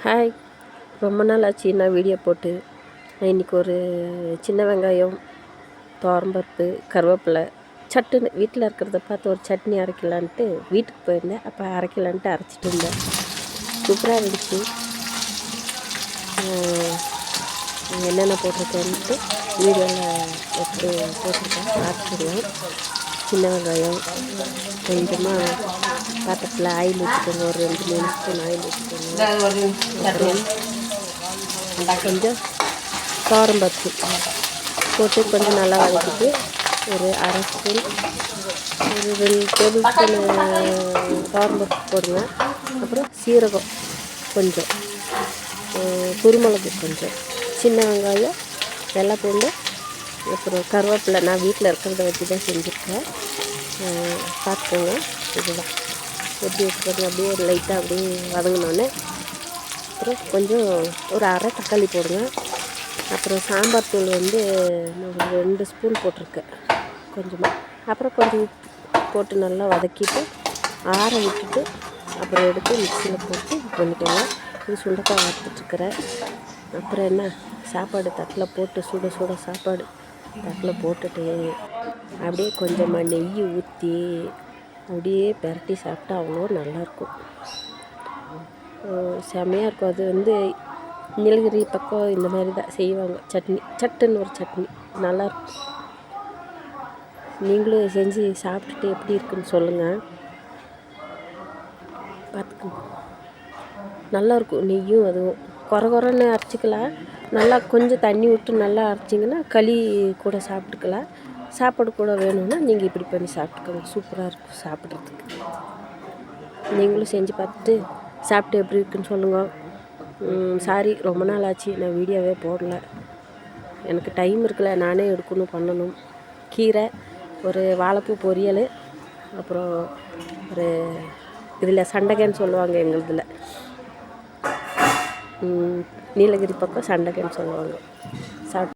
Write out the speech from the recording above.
Hi, ரொம்ப நாள் ஆச்சு நான் வீடியோ போட்டு. நான் இன்றைக்கி ஒரு சின்ன வெங்காயம், துவரம்பருப்பு, கருவேப்பிலை சட்டுன்னு வீட்டில் இருக்கிறத பார்த்து ஒரு சட்னி அரைக்கலான்ட்டு வீட்டுக்கு போயிருந்தேன். அப்போ அரைக்கலான்ட்டு அரைச்சிட்டு இருந்தேன். சூப்பராக இருந்துச்சு. என்னென்ன போட்டிருக்கேன்ட்டு வீடியோவில் எடுத்து போட்டிருக்கேன், பார்த்துக்கலாம். சின்ன வெங்காயம் கொஞ்சமாக பாத்திரத்தில் ஆயில் ஊற்றிக்கோங்க, ஒரு 2-3 ஸ்பூன் ஆயில் ஊற்றிக்கோங்க. அப்புறம் கொஞ்சம் துவரம்பருப்பு போட்டு கொஞ்சம் நல்லா வதக்கிட்டு ஒரு அரை ஸ்பூன், ஒரு 2 டேபிள் ஸ்பூன் துவரம்பருப்பு போடுங்க. அப்புறம் சீரகம் கொஞ்சம், குருமிளகு கொஞ்சம், சின்ன வெங்காயம், வெள்ளை பூண்டு, அப்புறம் கருவேப்பிலை. நான் வீட்டில் இருக்கிறத வச்சு தான் செஞ்சுருக்கேன், பார்த்துக்கோங்க. இதுதான் எப்படி இருக்கிறது. அப்படியே ஒரு லைட்டாக அப்படியே வதங்கினோன்னே அப்புறம் கொஞ்சம் ஒரு அரை தக்காளி போடுங்க. அப்புறம் சாம்பார் தூள் வந்து ஒரு 2 ஸ்பூன் போட்டிருக்கேன் கொஞ்சமாக. அப்புறம் கொஞ்சம் உப்பு போட்டு நல்லா வதக்கிட்டு ஆற விட்டுட்டு அப்புறம் எடுத்து மிக்சியில் போட்டு பண்ணிக்கோங்க. இது சுண்டைக்காய் வறுத்துட்ருக்கிறேன். அப்புறம் என்ன, சாப்பாடு தட்டில் போட்டு சுட சுட சாப்பாடு தட்டில் போட்டுட்டு அப்படியே கொஞ்சமாக நெய் ஊற்றி அப்படியே பெரட்டி சாப்பிட்டா அவ்வளோ நல்லாயிருக்கும், செம்மையாக இருக்கும். அது வந்து நீலகிரி பக்கம் இந்த மாதிரி தான் செய்வாங்க சட்னி, சட்டுன்னு ஒரு சட்னி நல்லாயிருக்கும். நீங்களும் செஞ்சு சாப்பிட்டுட்டு எப்படி இருக்குன்னு சொல்லுங்கள், பார்த்துக்கோங்க. நல்லாயிருக்கும். நெய்யும் அதுவும் குறன்னு அரைச்சிக்கலாம். நல்லா கொஞ்சம் தண்ணி விட்டு நல்லா அரைச்சிங்கன்னா களி கூட சாப்பிட்டுக்கலாம். சாப்பாடு கூட வேணும்னா நீங்கள் இப்படி பண்ணி சாப்பிட்டுக்கோங்க, சூப்பராக இருக்கும் சாப்பிட்றதுக்கு. நீங்களும் செஞ்சு பார்த்துட்டு சாப்பிட்டு எப்படி இருக்குன்னு சொல்லுங்கள். சாரி, ரொம்ப நாள் ஆச்சு நான் வீடியோவே போடல. எனக்கு டைம் இருக்கல, நானே எடுக்கணும், பண்ணணும். கீரை, ஒரு வாழைப்பூ பொரியல், அப்புறம் ஒரு இதில் சண்டைகன்னு சொல்லுவாங்க எங்களுதில், நீலகிரி பக்கம் சண்டைகன்னு சொல்லுவாங்க.